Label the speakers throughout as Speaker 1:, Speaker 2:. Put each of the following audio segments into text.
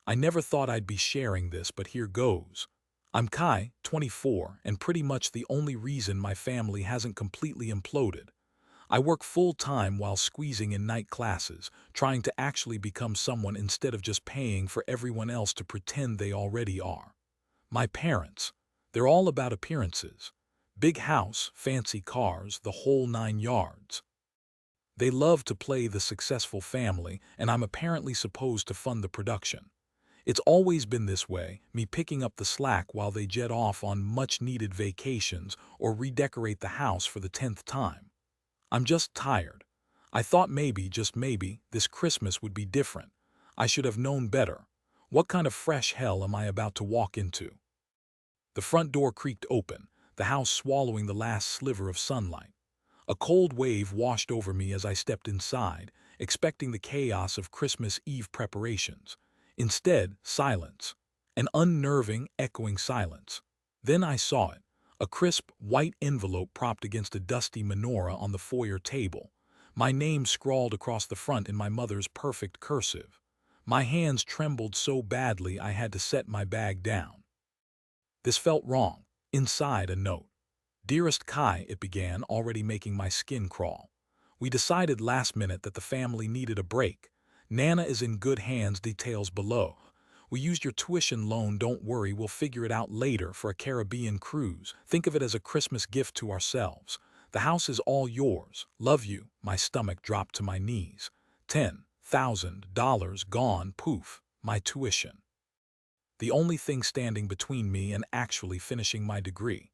Speaker 1: I never thought I'd be sharing this, but here goes. I'm Kai, 24, and pretty much the only reason my family hasn't completely imploded. I work full-time while squeezing in night classes, trying to actually become someone instead of just paying for everyone else to pretend they already are. My parents, they're all about appearances. Big house, fancy cars, the whole 9 yards. They love to play the successful family, and I'm apparently supposed to fund the production. It's always been this way, me picking up the slack while they jet off on much-needed vacations or redecorate the house for the 10th time. I'm just tired. I thought maybe, just maybe, this Christmas would be different. I should have known better. What kind of fresh hell am I about to walk into? The front door creaked open, the house swallowing the last sliver of sunlight. A cold wave washed over me as I stepped inside, expecting the chaos of Christmas Eve preparations. Instead, silence. An unnerving, echoing silence. Then I saw it. A crisp, white envelope propped against a dusty menorah on the foyer table. My name scrawled across the front in my mother's perfect cursive. My hands trembled so badly I had to set my bag down. This felt wrong. Inside, a note. "Dearest Kai," it began, already making my skin crawl. "We decided last minute that the family needed a break. Nana is in good hands, details below. We used your tuition loan, don't worry, we'll figure it out later for a Caribbean cruise. Think of it as a Christmas gift to ourselves. The house is all yours. Love you." My stomach dropped to my knees. $10,000 gone, poof, my tuition. The only thing standing between me and actually finishing my degree.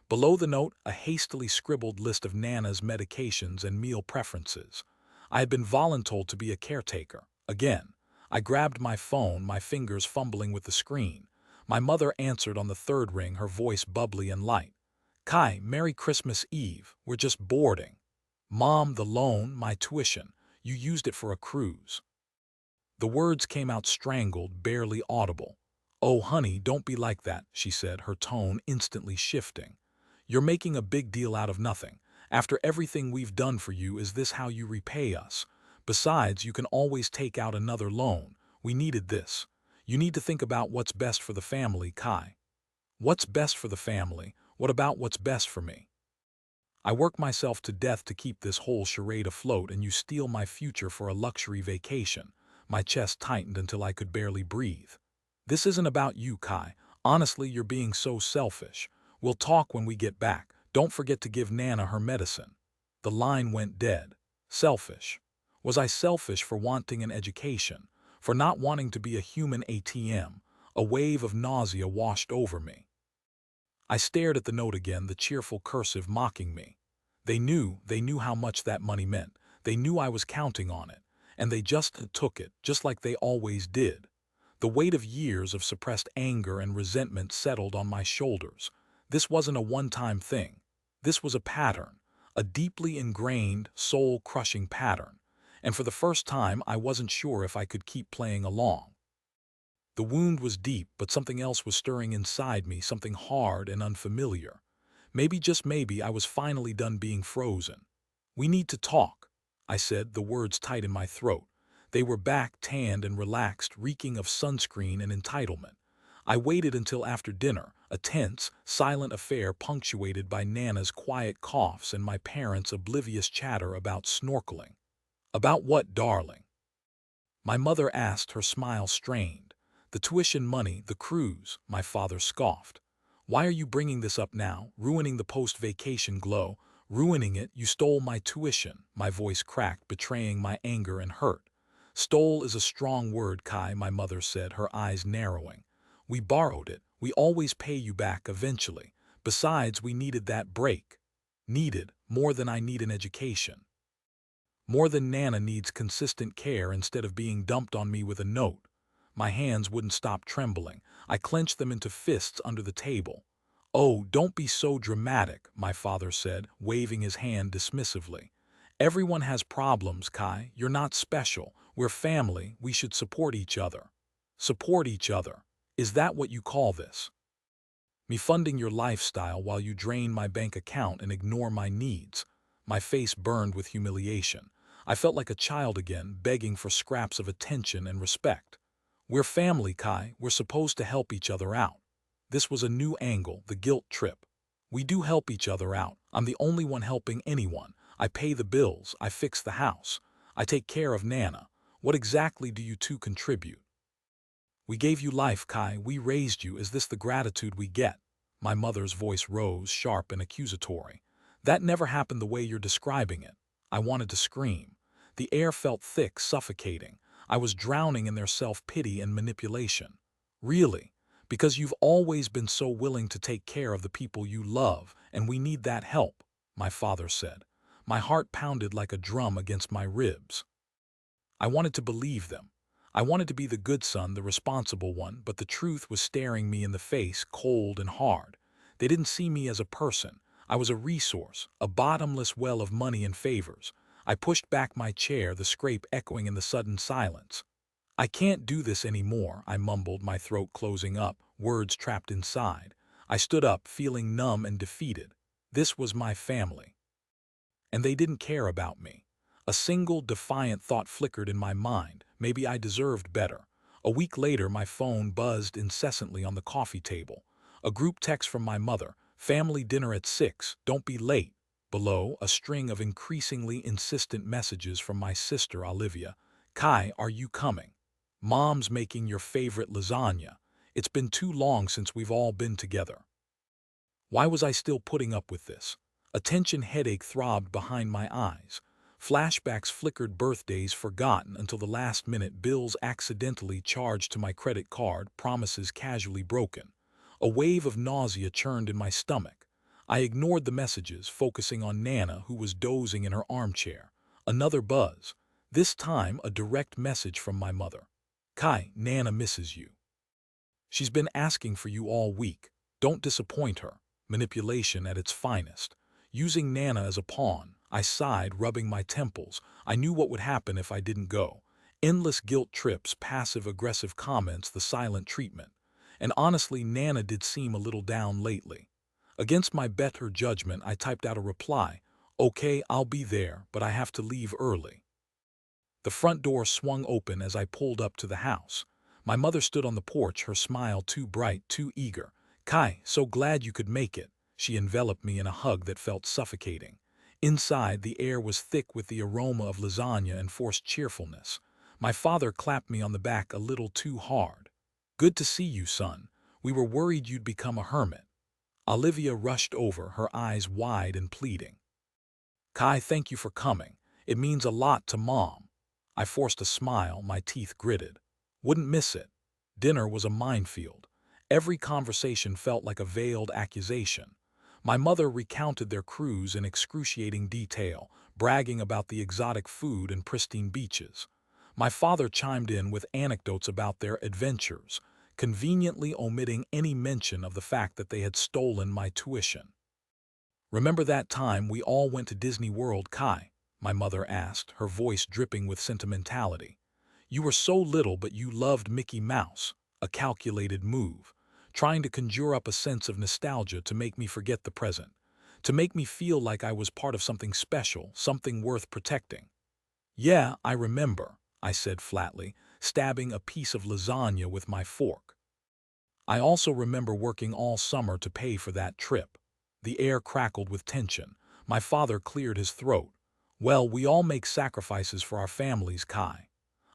Speaker 1: Below the note, a hastily scribbled list of Nana's medications and meal preferences. I had been voluntold to be a caretaker. Again, I grabbed my phone, my fingers fumbling with the screen. My mother answered on the third ring, her voice bubbly and light. "Kai, Merry Christmas Eve. We're just boarding." "Mom, the loan, my tuition. You used it for a cruise." The words came out strangled, barely audible. "Oh, honey, don't be like that," she said, her tone instantly shifting. "You're making a big deal out of nothing. After everything we've done for you, is this how you repay us? Besides, you can always take out another loan. We needed this. You need to think about what's best for the family, Kai." What's best for the family? What about what's best for me? I work myself to death to keep this whole charade afloat, and you steal my future for a luxury vacation. My chest tightened until I could barely breathe. "This isn't about you, Kai. Honestly, you're being so selfish. We'll talk when we get back. Don't forget to give Nana her medicine." The line went dead. Selfish. Was I selfish for wanting an education? For not wanting to be a human ATM? A wave of nausea washed over me. I stared at the note again, the cheerful cursive mocking me. They knew how much that money meant. They knew I was counting on it. And they just took it, just like they always did. The weight of years of suppressed anger and resentment settled on my shoulders. This wasn't a one-time thing. This was a pattern, a deeply ingrained, soul-crushing pattern. And for the first time, I wasn't sure if I could keep playing along. The wound was deep, but something else was stirring inside me, something hard and unfamiliar. Maybe, just maybe, I was finally done being frozen. "We need to talk," I said, the words tight in my throat. They were back, tanned and relaxed, reeking of sunscreen and entitlement. I waited until after dinner, a tense, silent affair punctuated by Nana's quiet coughs and my parents' oblivious chatter about snorkeling. "About what, darling?" my mother asked, her smile strained. "The tuition money, the cruise," my father scoffed. "Why are you bringing this up now, ruining the post-vacation glow? Ruining it? You stole my tuition." My voice cracked, betraying my anger and hurt. "Stole is a strong word, Kai," my mother said, her eyes narrowing. "We borrowed it. We always pay you back eventually. Besides, we needed that break. Needed, more than I need an education. More than Nana needs consistent care instead of being dumped on me with a note." My hands wouldn't stop trembling. I clenched them into fists under the table. "Oh, don't be so dramatic," my father said, waving his hand dismissively. "Everyone has problems, Kai. You're not special. We're family. We should support each other." "Support each other? Is that what you call this? Me funding your lifestyle while you drain my bank account and ignore my needs?" My face burned with humiliation. I felt like a child again, begging for scraps of attention and respect. We're family, Kai. We're supposed to help each other out. This was a new angle, the guilt trip. We do help each other out. I'm the only one helping anyone. I pay the bills. I fix the house. I take care of Nana. What exactly do you two contribute? We gave you life, Kai. We raised you. Is this the gratitude we get? My mother's voice rose, sharp and accusatory. That never happened the way you're describing it. I wanted to scream. The air felt thick, suffocating. I was drowning in their self-pity and manipulation. Really? Because you've always been so willing to take care of the people you love, and we need that help, my father said. My heart pounded like a drum against my ribs. I wanted to believe them. I wanted to be the good son, the responsible one, but the truth was staring me in the face, cold and hard. They didn't see me as a person. I was a resource, a bottomless well of money and favors. I pushed back my chair, the scrape echoing in the sudden silence. I can't do this anymore, I mumbled, my throat closing up, words trapped inside. I stood up, feeling numb and defeated. This was my family. And they didn't care about me. A single defiant thought flickered in my mind. Maybe I deserved better. A week later, my phone buzzed incessantly on the coffee table. A group text from my mother, family dinner at 6, don't be late. Below, a string of increasingly insistent messages from my sister Olivia. Kai, are you coming? Mom's making your favorite lasagna. It's been too long since we've all been together. Why was I still putting up with this? A tension headache throbbed behind my eyes. Flashbacks flickered, birthdays forgotten until the last minute, bills accidentally charged to my credit card, promises casually broken. A wave of nausea churned in my stomach. I ignored the messages, focusing on Nana, who was dozing in her armchair. Another buzz. This time, a direct message from my mother. Kai, Nana misses you. She's been asking for you all week. Don't disappoint her. Manipulation at its finest. Using Nana as a pawn, I sighed, rubbing my temples. I knew what would happen if I didn't go. Endless guilt trips, passive-aggressive comments, the silent treatment. And honestly, Nana did seem a little down lately. Against my better judgment, I typed out a reply. Okay, I'll be there, but I have to leave early. The front door swung open as I pulled up to the house. My mother stood on the porch, her smile too bright, too eager. Kai, so glad you could make it. She enveloped me in a hug that felt suffocating. Inside, the air was thick with the aroma of lasagna and forced cheerfulness. My father clapped me on the back a little too hard. Good to see you, son. We were worried you'd become a hermit. Olivia rushed over, her eyes wide and pleading. Kai, thank you for coming. It means a lot to Mom. I forced a smile, my teeth gritted. Wouldn't miss it. Dinner was a minefield. Every conversation felt like a veiled accusation. My mother recounted their cruise in excruciating detail, bragging about the exotic food and pristine beaches. My father chimed in with anecdotes about their adventures, conveniently omitting any mention of the fact that they had stolen my tuition. Remember that time we all went to Disney World, Kai? My mother asked, her voice dripping with sentimentality. You were so little, but you loved Mickey Mouse, a calculated move, trying to conjure up a sense of nostalgia to make me forget the present, to make me feel like I was part of something special, something worth protecting. Yeah, I remember, I said flatly, stabbing a piece of lasagna with my fork. I also remember working all summer to pay for that trip. The air crackled with tension. My father cleared his throat. Well, we all make sacrifices for our families, Kai.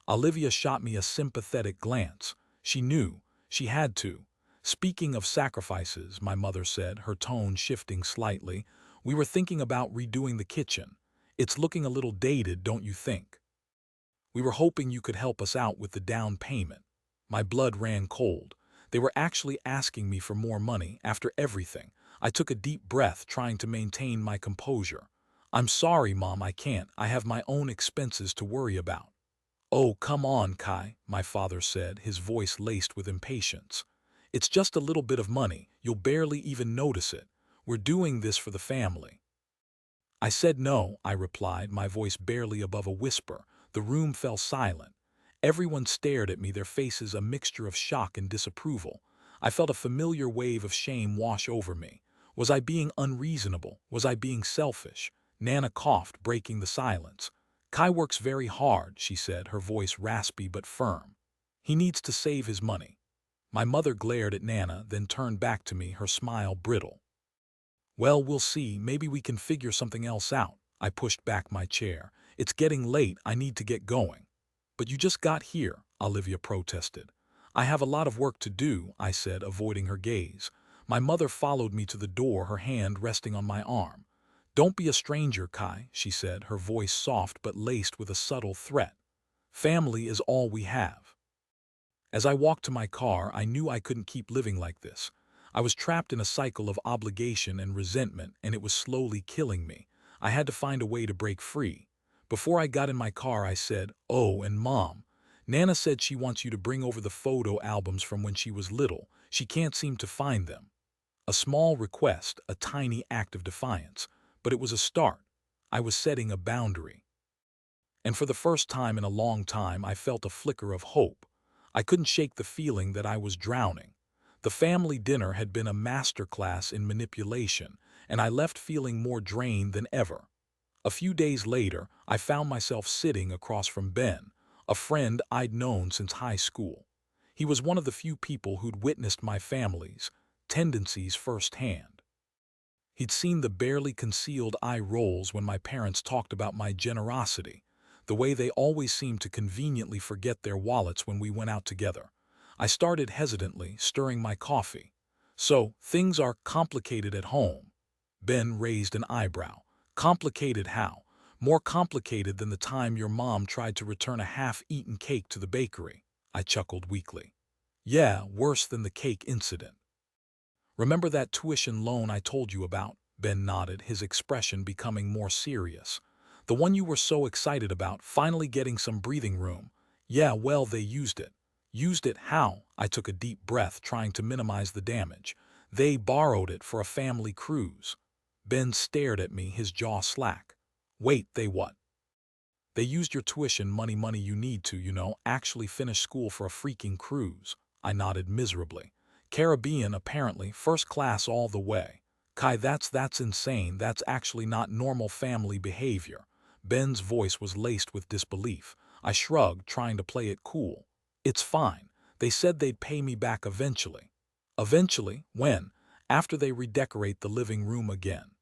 Speaker 1: Olivia shot me a sympathetic glance. She knew. She had to. Speaking of sacrifices, my mother said, her tone shifting slightly, we were thinking about redoing the kitchen. It's looking a little dated, don't you think? We were hoping you could help us out with the down payment. My blood ran cold. They were actually asking me for more money after everything. I took a deep breath, trying to maintain my composure. I'm sorry, Mom, I can't. I have my own expenses to worry about. Oh, come on, Kai, my father said, his voice laced with impatience. It's just a little bit of money. You'll barely even notice it. We're doing this for the family. I said no, I replied, my voice barely above a whisper. The room fell silent. Everyone stared at me, their faces a mixture of shock and disapproval. I felt a familiar wave of shame wash over me. Was I being unreasonable? Was I being selfish? Nana coughed, breaking the silence. Kai works very hard, she said, her voice raspy but firm. He needs to save his money. My mother glared at Nana, then turned back to me, her smile brittle. Well, we'll see. Maybe we can figure something else out. I pushed back my chair. It's getting late. I need to get going. But you just got here, Olivia protested. I have a lot of work to do, I said, avoiding her gaze. My mother followed me to the door, her hand resting on my arm. Don't be a stranger, Kai, she said, her voice soft but laced with a subtle threat. Family is all we have. As I walked to my car, I knew I couldn't keep living like this. I was trapped in a cycle of obligation and resentment, and it was slowly killing me. I had to find a way to break free. Before I got in my car, I said, "Oh, and Mom, Nana said she wants you to bring over the photo albums from when she was little. She can't seem to find them." A small request, a tiny act of defiance, but it was a start. I was setting a boundary. And for the first time in a long time, I felt a flicker of hope. I couldn't shake the feeling that I was drowning. The family dinner had been a masterclass in manipulation, and I left feeling more drained than ever. A few days later, I found myself sitting across from Ben, a friend I'd known since high school. He was one of the few people who'd witnessed my family's tendencies firsthand. He'd seen the barely concealed eye rolls when my parents talked about my generosity, the way they always seemed to conveniently forget their wallets when we went out together. I started hesitantly, stirring my coffee. "So, things are complicated at home." Ben raised an eyebrow. "Complicated how?" "More complicated than the time your mom tried to return a half-eaten cake to the bakery." I chuckled weakly. "Yeah, worse than the cake incident." "Remember that tuition loan I told you about?" Ben nodded, his expression becoming more serious. "The one you were so excited about, finally getting some breathing room." "Yeah, well, they used it." "Used it how?" I took a deep breath, trying to minimize the damage. "They borrowed it for a family cruise." Ben stared at me, his jaw slack. "Wait, they what?" "They used your tuition money you need to, actually finish school for a freaking cruise." I nodded miserably. "Caribbean, apparently, first class all the way." "Kai, that's insane. That's actually not normal family behavior." Ben's voice was laced with disbelief. I shrugged, trying to play it cool. "It's fine. They said they'd pay me back eventually." "Eventually? When?" "After they redecorate the living room again."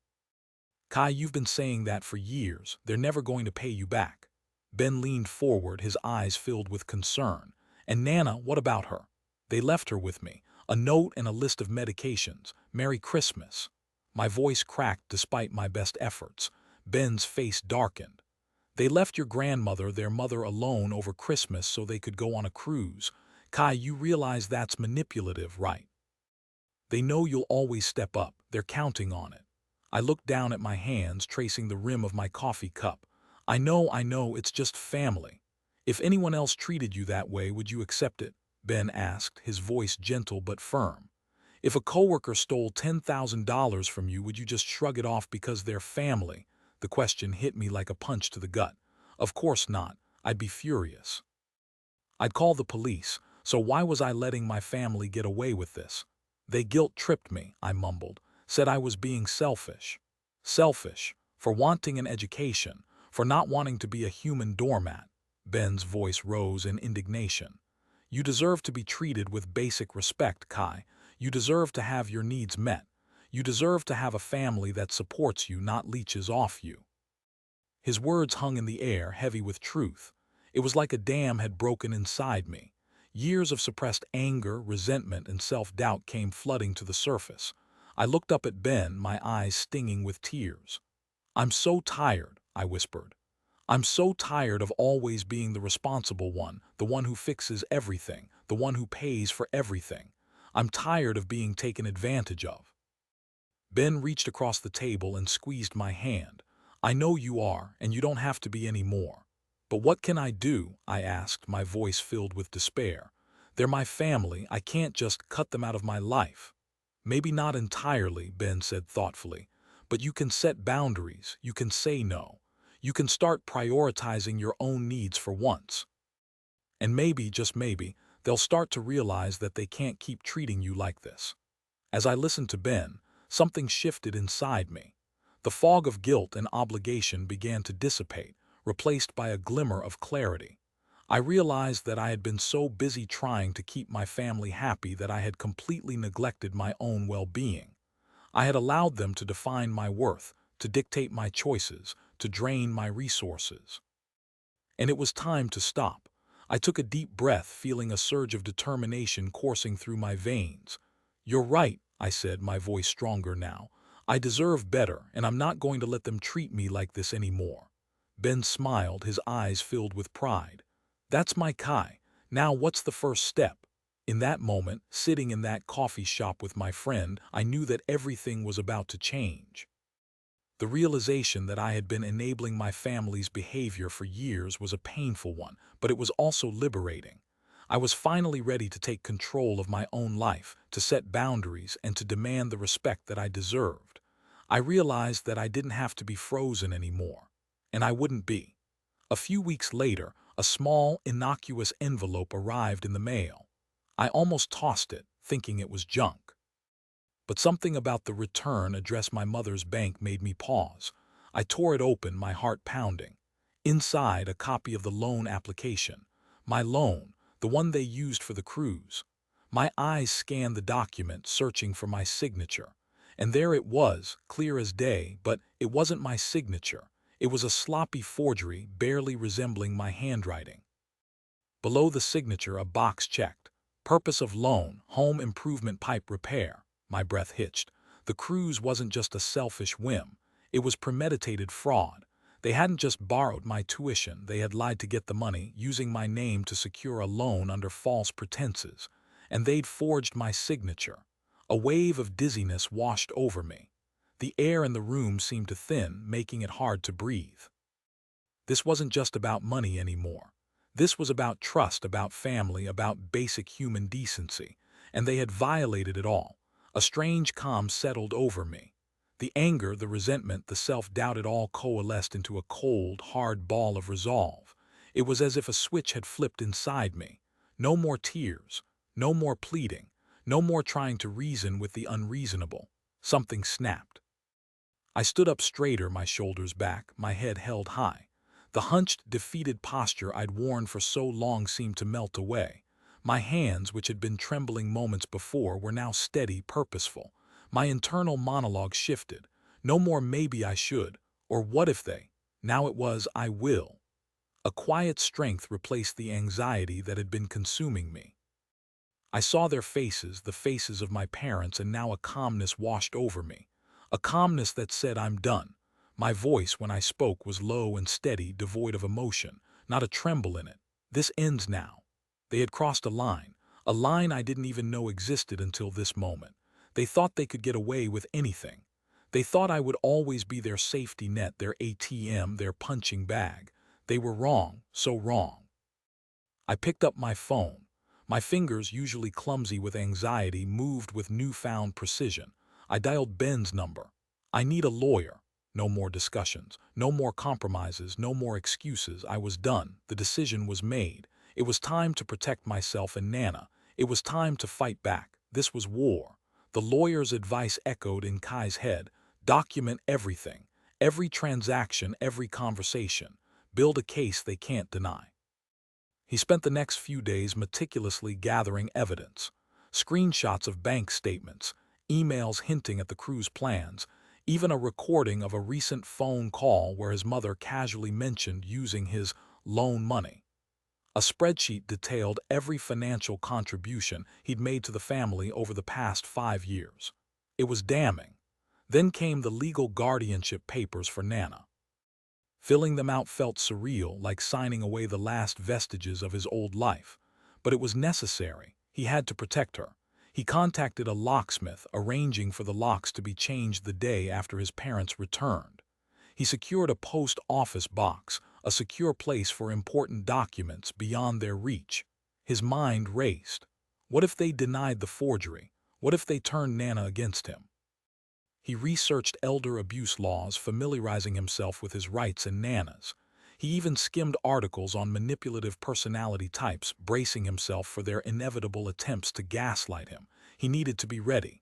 Speaker 1: "Kai, you've been saying that for years. They're never going to pay you back." Ben leaned forward, his eyes filled with concern. "And Nana, what about her?" "They left her with me. A note and a list of medications. Merry Christmas." My voice cracked despite my best efforts. Ben's face darkened. "They left your grandmother, their mother, alone over Christmas so they could go on a cruise." "Kai, you realize that's manipulative, right? They know you'll always step up. They're counting on it." I looked down at my hands, tracing the rim of my coffee cup. I know, it's just family." "If anyone else treated you that way, would you accept it?" Ben asked, his voice gentle but firm. "If a coworker stole $10,000 from you, would you just shrug it off because they're family?" The question hit me like a punch to the gut. "Of course not. I'd be furious. I'd call the police. So why was I letting my family get away with this?" "They guilt-tripped me," I mumbled. "Said I was being selfish." "Selfish? For wanting an education, for not wanting to be a human doormat." Ben's voice rose in indignation. "You deserve to be treated with basic respect, Kai. You deserve to have your needs met. You deserve to have a family that supports you, not leeches off you." His words hung in the air, heavy with truth. It was like a dam had broken inside me. Years of suppressed anger, resentment, and self-doubt came flooding to the surface. I looked up at Ben, my eyes stinging with tears. "I'm so tired," I whispered. "I'm so tired of always being the responsible one, the one who fixes everything, the one who pays for everything. I'm tired of being taken advantage of." Ben reached across the table and squeezed my hand. "I know you are, and you don't have to be anymore." "But what can I do?" I asked, my voice filled with despair. "They're my family. I can't just cut them out of my life." "Maybe not entirely," Ben said thoughtfully. "But you can set boundaries. You can say no. You can start prioritizing your own needs for once. And maybe, just maybe, they'll start to realize that they can't keep treating you like this." As I listened to Ben, something shifted inside me. The fog of guilt and obligation began to dissipate, replaced by a glimmer of clarity. I realized that I had been so busy trying to keep my family happy that I had completely neglected my own well-being. I had allowed them to define my worth, to dictate my choices, to drain my resources. And it was time to stop. I took a deep breath, feeling a surge of determination coursing through my veins. "You're right," I said, my voice stronger now. "I deserve better, and I'm not going to let them treat me like this anymore." Ben smiled, his eyes filled with pride. "That's my Kai. Now what's the first step?" In that moment, sitting in that coffee shop with my friend, I knew that everything was about to change. The realization that I had been enabling my family's behavior for years was a painful one, but it was also liberating. I was finally ready to take control of my own life, to set boundaries, and to demand the respect that I deserved. I realized that I didn't have to be frozen anymore. And I wouldn't be. A few weeks later, a small, innocuous envelope arrived in the mail. I almost tossed it, thinking it was junk. But something about the return address my mother's bank made me pause. I tore it open, my heart pounding. Inside, a copy of the loan application. My loan, the one they used for the cruise. My eyes scanned the document, searching for my signature. And there it was, clear as day, but it wasn't my signature. It was a sloppy forgery, barely resembling my handwriting. Below the signature, a box checked. Purpose of loan, home improvement pipe repair. My breath hitched. The cruise wasn't just a selfish whim. It was premeditated fraud. They hadn't just borrowed my tuition, they had lied to get the money, using my name to secure a loan under false pretenses. And they'd forged my signature. A wave of dizziness washed over me. The air in the room seemed to thin, making it hard to breathe. This wasn't just about money anymore. This was about trust, about family, about basic human decency, and they had violated it all. A strange calm settled over me. The anger, the resentment, the self-doubt, it all coalesced into a cold, hard ball of resolve. It was as if a switch had flipped inside me. No more tears, no more pleading, no more trying to reason with the unreasonable. Something snapped. I stood up straighter, my shoulders back, my head held high. The hunched, defeated posture I'd worn for so long seemed to melt away. My hands, which had been trembling moments before, were now steady, purposeful. My internal monologue shifted. No more maybe I should, or what if they. Now it was I will. A quiet strength replaced the anxiety that had been consuming me. I saw their faces, the faces of my parents, and now a calmness washed over me. A calmness that said, "I'm done." My voice, when I spoke, was low and steady, devoid of emotion, not a tremble in it. "This ends now." They had crossed a line I didn't even know existed until this moment. They thought they could get away with anything. They thought I would always be their safety net, their ATM, their punching bag. They were wrong, so wrong. I picked up my phone. My fingers, usually clumsy with anxiety, moved with newfound precision. I dialed Ben's number. "I need a lawyer." No more discussions, no more compromises, no more excuses. I was done. The decision was made. It was time to protect myself and Nana. It was time to fight back. This was war. The lawyer's advice echoed in Kai's head. Document everything. Every transaction, every conversation. Build a case they can't deny. He spent the next few days meticulously gathering evidence. Screenshots of bank statements, emails hinting at the cruise plans, even a recording of a recent phone call where his mother casually mentioned using his loan money. A spreadsheet detailed every financial contribution he'd made to the family over the past 5 years. It was damning. Then came the legal guardianship papers for Nana. Filling them out felt surreal, like signing away the last vestiges of his old life. But it was necessary. He had to protect her. He contacted a locksmith, arranging for the locks to be changed the day after his parents returned. He secured a post office box, a secure place for important documents beyond their reach. His mind raced. What if they denied the forgery? What if they turned Nana against him? He researched elder abuse laws, familiarizing himself with his rights and Nana's. He even skimmed articles on manipulative personality types, bracing himself for their inevitable attempts to gaslight him. He needed to be ready.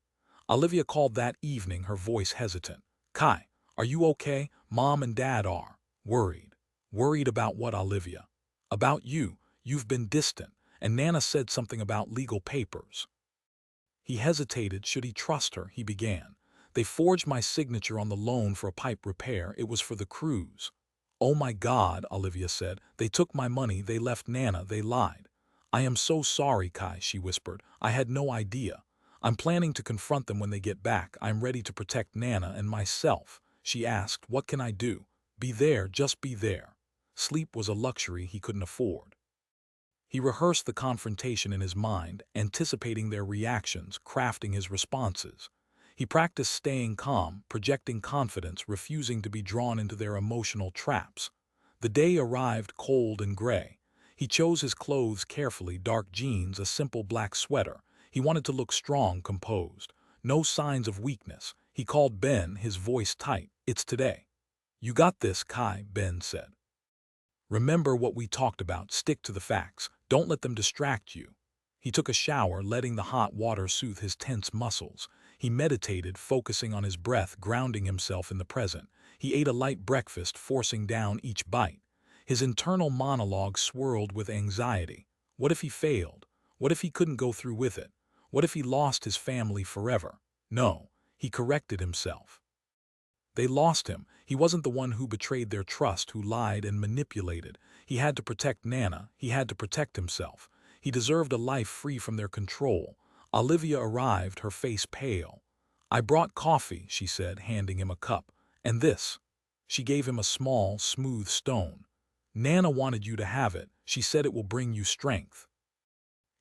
Speaker 1: Olivia called that evening, her voice hesitant. "Kai, are you okay? Mom and Dad are worried." "Worried about what, Olivia?" "About you. You've been distant, and Nana said something about legal papers. He hesitated. Should he trust her? He began. They forged my signature on the loan for a pipe repair. It was for the cruise. Oh my God, Olivia said. They took my money. They left Nana. They lied. I am so sorry, Kai, she whispered. I had no idea. I'm planning to confront them when they get back. I'm ready to protect Nana and myself. She asked, what can I do? Be there, just be there. Sleep was a luxury he couldn't afford. He rehearsed the confrontation in his mind, anticipating their reactions, crafting his responses. He practiced staying calm, projecting confidence, refusing to be drawn into their emotional traps. The day arrived cold and gray. He chose his clothes carefully, dark jeans, a simple black sweater. He wanted to look strong, composed. No signs of weakness. He called Ben, his voice tight. It's today. You got this, Kai, Ben said. Remember what we talked about. Stick to the facts. Don't let them distract you. He took a shower, letting the hot water soothe his tense muscles. He meditated, focusing on his breath, grounding himself in the present. He ate a light breakfast, forcing down each bite. His internal monologue swirled with anxiety. What if he failed? What if he couldn't go through with it? What if he lost his family forever? No, he corrected himself. They lost him. He wasn't the one who betrayed their trust, who lied and manipulated. He had to protect Nana. He had to protect himself. He deserved a life free from their control. Olivia arrived, her face pale. I brought coffee, she said, handing him a cup. And this. She gave him a small, smooth stone. Nana wanted you to have it. She said it will bring you strength.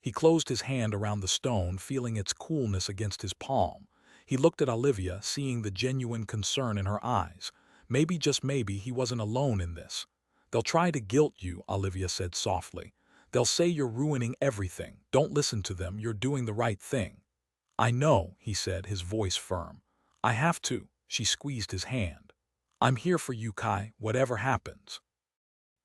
Speaker 1: He closed his hand around the stone, feeling its coolness against his palm. He looked at Olivia, seeing the genuine concern in her eyes. Maybe, just maybe, he wasn't alone in this. They'll try to guilt you, Olivia said softly. They'll say you're ruining everything. Don't listen to them. You're doing the right thing. I know, he said, his voice firm. I have to. She squeezed his hand. I'm here for you, Kai, whatever happens.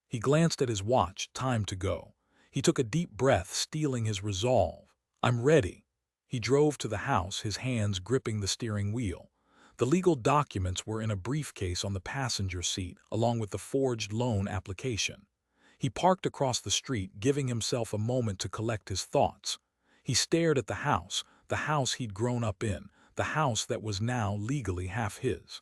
Speaker 1: He glanced at his watch. Time to go. He took a deep breath, steeling his resolve. I'm ready. He drove to the house, his hands gripping the steering wheel. The legal documents were in a briefcase on the passenger seat, along with the forged loan application. He parked across the street, giving himself a moment to collect his thoughts. He stared at the house he'd grown up in, the house that was now legally half his.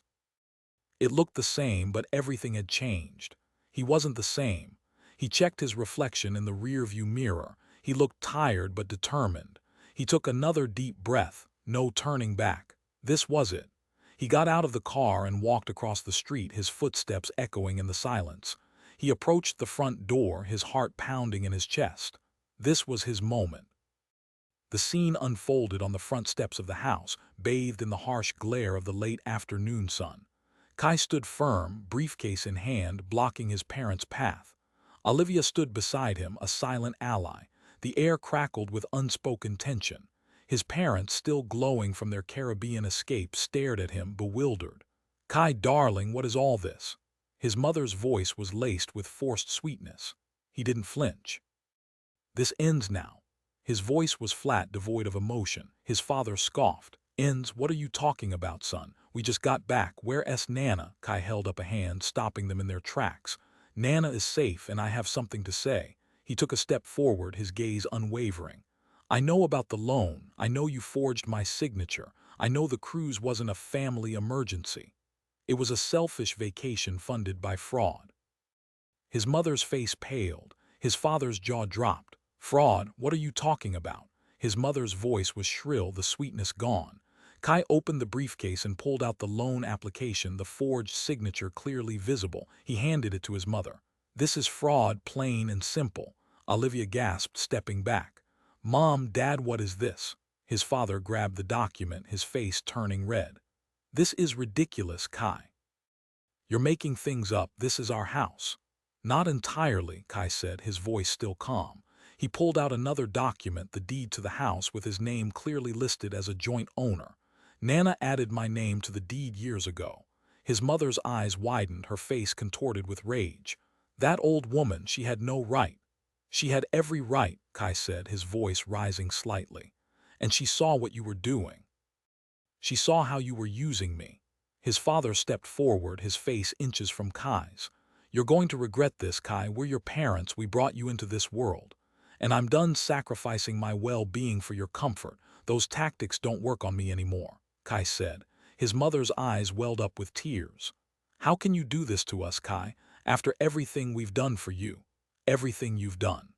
Speaker 1: It looked the same, but everything had changed. He wasn't the same. He checked his reflection in the rearview mirror. He looked tired but determined. He took another deep breath. No turning back. This was it. He got out of the car and walked across the street, his footsteps echoing in the silence. He approached the front door, his heart pounding in his chest. This was his moment. The scene unfolded on the front steps of the house, bathed in the harsh glare of the late afternoon sun. Kai stood firm, briefcase in hand, blocking his parents' path. Olivia stood beside him, a silent ally. The air crackled with unspoken tension. His parents, still glowing from their Caribbean escape, stared at him, bewildered. Kai, darling, what is all this? His mother's voice was laced with forced sweetness. He didn't flinch. This ends now. His voice was flat, devoid of emotion. His father scoffed. Ends? What are you talking about, son? We just got back. Where's Nana? Kai held up a hand, stopping them in their tracks. Nana is safe, and I have something to say. He took a step forward, his gaze unwavering. I know about the loan. I know you forged my signature. I know the cruise wasn't a family emergency. It was a selfish vacation funded by fraud. His mother's face paled. His father's jaw dropped. Fraud? What are you talking about? His mother's voice was shrill, the sweetness gone. Kai opened the briefcase and pulled out the loan application, the forged signature clearly visible. He handed it to his mother. This is fraud, plain and simple. Olivia gasped, stepping back. Mom, Dad, what is this? His father grabbed the document, his face turning red. This is ridiculous, Kai. You're making things up. This is our house. Not entirely, Kai said, his voice still calm. He pulled out another document, the deed to the house, with his name clearly listed as a joint owner. Nana added my name to the deed years ago. His mother's eyes widened, her face contorted with rage. That old woman, she had no right. She had every right, Kai said, his voice rising slightly. And she saw what you were doing. She saw how you were using me. His father stepped forward, his face inches from Kai's. You're going to regret this, Kai. We're your parents. We brought you into this world. And I'm done sacrificing my well-being for your comfort. Those tactics don't work on me anymore, Kai said. His mother's eyes welled up with tears. How can you do this to us, Kai, after everything we've done for you? Everything you've done.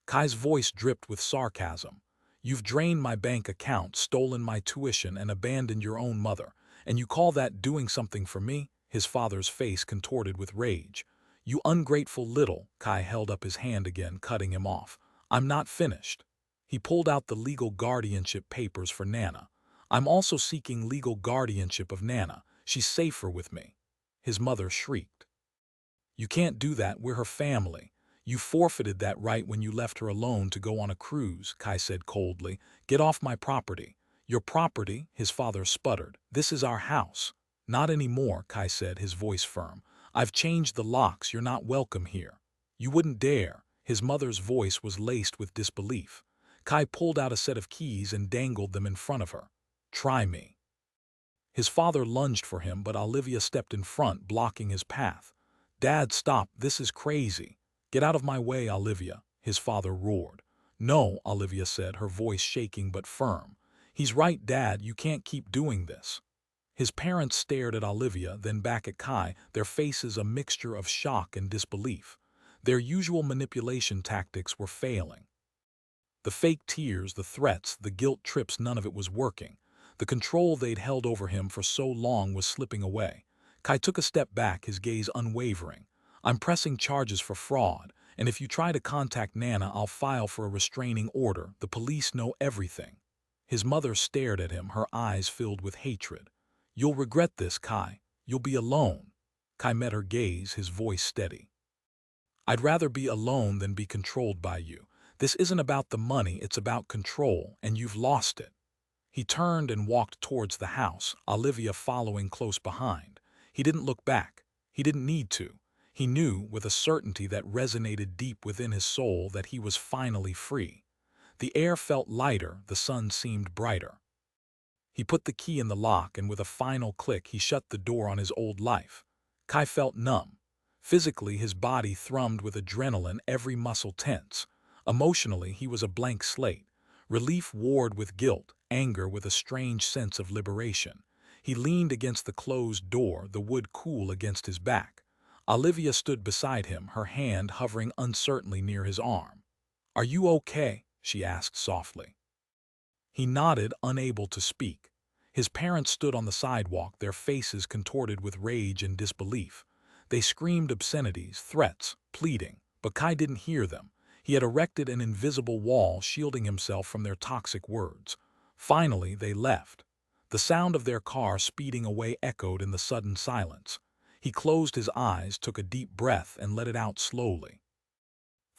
Speaker 1: Kai's voice dripped with sarcasm. You've drained my bank account, stolen my tuition, and abandoned your own mother. And you call that doing something for me? His father's face contorted with rage. You ungrateful little, Kai held up his hand again, cutting him off. I'm not finished. He pulled out the legal guardianship papers for Nana. I'm also seeking legal guardianship of Nana. She's safer with me. His mother shrieked. You can't do that, we're her family. You forfeited that right when you left her alone to go on a cruise, Kai said coldly. Get off my property. Your property, his father sputtered. This is our house. Not anymore, Kai said, his voice firm. I've changed the locks, you're not welcome here. You wouldn't dare. His mother's voice was laced with disbelief. Kai pulled out a set of keys and dangled them in front of her. Try me. His father lunged for him, but Olivia stepped in front, blocking his path. Dad, stop, this is crazy. Get out of my way, Olivia, his father roared. No, Olivia said, her voice shaking but firm. He's right, Dad, you can't keep doing this. His parents stared at Olivia, then back at Kai, their faces a mixture of shock and disbelief. Their usual manipulation tactics were failing. The fake tears, the threats, the guilt trips, none of it was working. The control they'd held over him for so long was slipping away. Kai took a step back, his gaze unwavering. I'm pressing charges for fraud, and if you try to contact Nana, I'll file for a restraining order. The police know everything. His mother stared at him, her eyes filled with hatred. You'll regret this, Kai. You'll be alone. Kai met her gaze, his voice steady. I'd rather be alone than be controlled by you. This isn't about the money, it's about control, and you've lost it. He turned and walked towards the house, Olivia following close behind. He didn't look back. He didn't need to. He knew, with a certainty that resonated deep within his soul, that he was finally free. The air felt lighter, the sun seemed brighter. He put the key in the lock, and with a final click, he shut the door on his old life. Kai felt numb. Physically, his body thrummed with adrenaline, every muscle tense. Emotionally, he was a blank slate. Relief warred with guilt, anger with a strange sense of liberation. He leaned against the closed door, the wood cool against his back. Olivia stood beside him, her hand hovering uncertainly near his arm. Are you okay? She asked softly. He nodded, unable to speak. His parents stood on the sidewalk, their faces contorted with rage and disbelief. They screamed obscenities, threats, pleading, but Kai didn't hear them. He had erected an invisible wall, shielding himself from their toxic words. Finally, they left. The sound of their car speeding away echoed in the sudden silence. He closed his eyes, took a deep breath, and let it out slowly.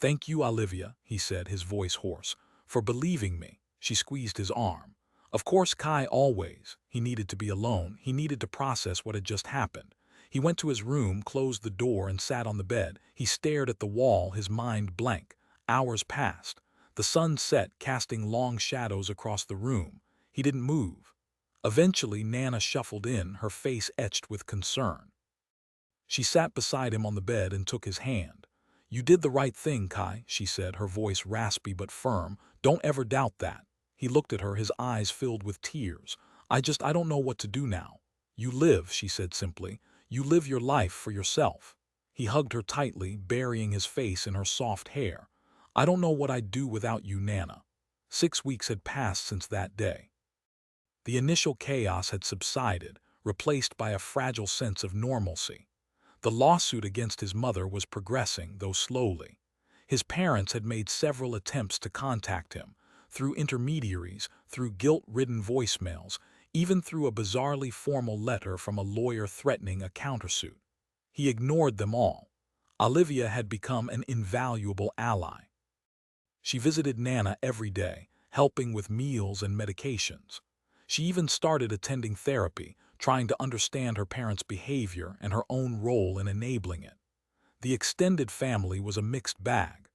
Speaker 1: Thank you, Olivia, he said, his voice hoarse, for believing me. She squeezed his arm. Of course, Kai always. He needed to be alone. He needed to process what had just happened. He went to his room, closed the door, and sat on the bed. He stared at the wall, his mind blank. Hours passed. The sun set, casting long shadows across the room. He didn't move. Eventually, Nana shuffled in, her face etched with concern. She sat beside him on the bed and took his hand. You did the right thing, Kai, she said, her voice raspy but firm. Don't ever doubt that. He looked at her, his eyes filled with tears. I don't know what to do now. You live, she said simply. You live your life for yourself. He hugged her tightly, burying his face in her soft hair. I don't know what I'd do without you, Nana. 6 weeks had passed since that day. The initial chaos had subsided, replaced by a fragile sense of normalcy. The lawsuit against his mother was progressing, though slowly. His parents had made several attempts to contact him, through intermediaries, through guilt-ridden voicemails, even through a bizarrely formal letter from a lawyer threatening a countersuit. He ignored them all. Olivia had become an invaluable ally. She visited Nana every day, helping with meals and medications. She even started attending therapy, trying to understand her parents' behavior and her own role in enabling it. The extended family was a mixed bag.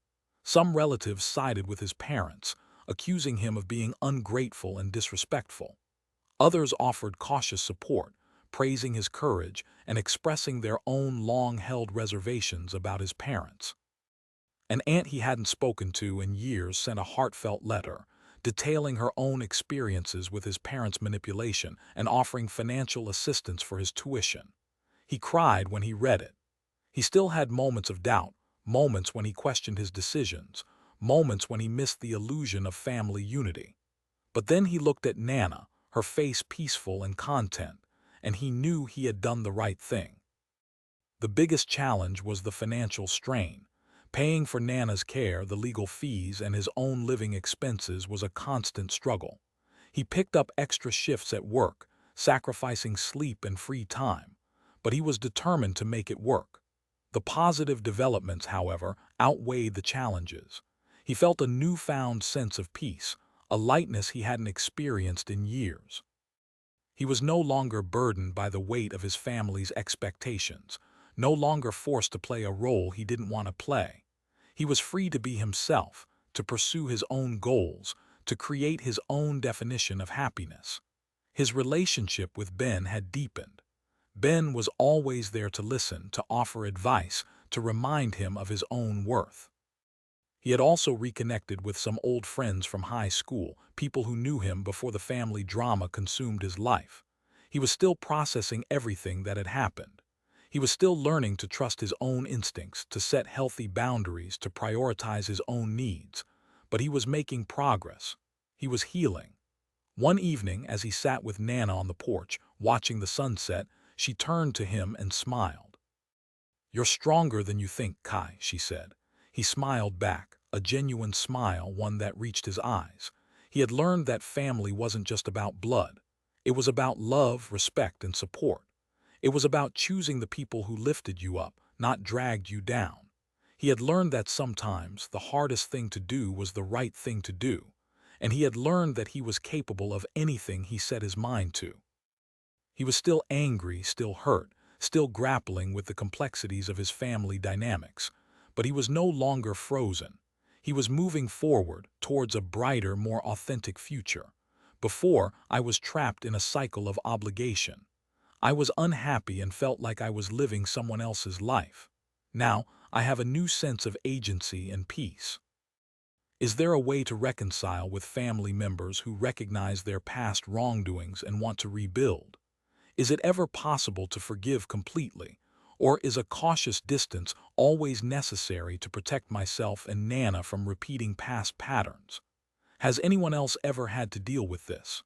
Speaker 1: Some relatives sided with his parents, accusing him of being ungrateful and disrespectful. Others offered cautious support, praising his courage and expressing their own long-held reservations about his parents. An aunt he hadn't spoken to in years sent a heartfelt letter, detailing her own experiences with his parents' manipulation and offering financial assistance for his tuition. He cried when he read it. He still had moments of doubt, moments when he questioned his decisions, moments when he missed the illusion of family unity. But then he looked at Nana, her face peaceful and content, and he knew he had done the right thing. The biggest challenge was the financial strain. Paying for Nana's care, the legal fees, and his own living expenses was a constant struggle. He picked up extra shifts at work, sacrificing sleep and free time, but he was determined to make it work. The positive developments, however, outweighed the challenges. He felt a newfound sense of peace, a lightness he hadn't experienced in years. He was no longer burdened by the weight of his family's expectations, no longer forced to play a role he didn't want to play. He was free to be himself, to pursue his own goals, to create his own definition of happiness. His relationship with Ben had deepened. Ben was always there to listen, to offer advice, to remind him of his own worth. He had also reconnected with some old friends from high school, people who knew him before the family drama consumed his life. He was still processing everything that had happened. He was still learning to trust his own instincts, to set healthy boundaries, to prioritize his own needs. But he was making progress. He was healing. One evening, as he sat with Nana on the porch, watching the sunset, she turned to him and smiled. "You're stronger than you think, Kai," she said. He smiled back, a genuine smile, one that reached his eyes. He had learned that family wasn't just about blood. It was about love, respect, and support. It was about choosing the people who lifted you up, not dragged you down. He had learned that sometimes the hardest thing to do was the right thing to do, and he had learned that he was capable of anything he set his mind to. He was still angry, still hurt, still grappling with the complexities of his family dynamics, but he was no longer frozen. He was moving forward towards a brighter, more authentic future. Before, I was trapped in a cycle of obligation. I was unhappy and felt like I was living someone else's life. Now, I have a new sense of agency and peace. Is there a way to reconcile with family members who recognize their past wrongdoings and want to rebuild? Is it ever possible to forgive completely, or is a cautious distance always necessary to protect myself and Nana from repeating past patterns? Has anyone else ever had to deal with this?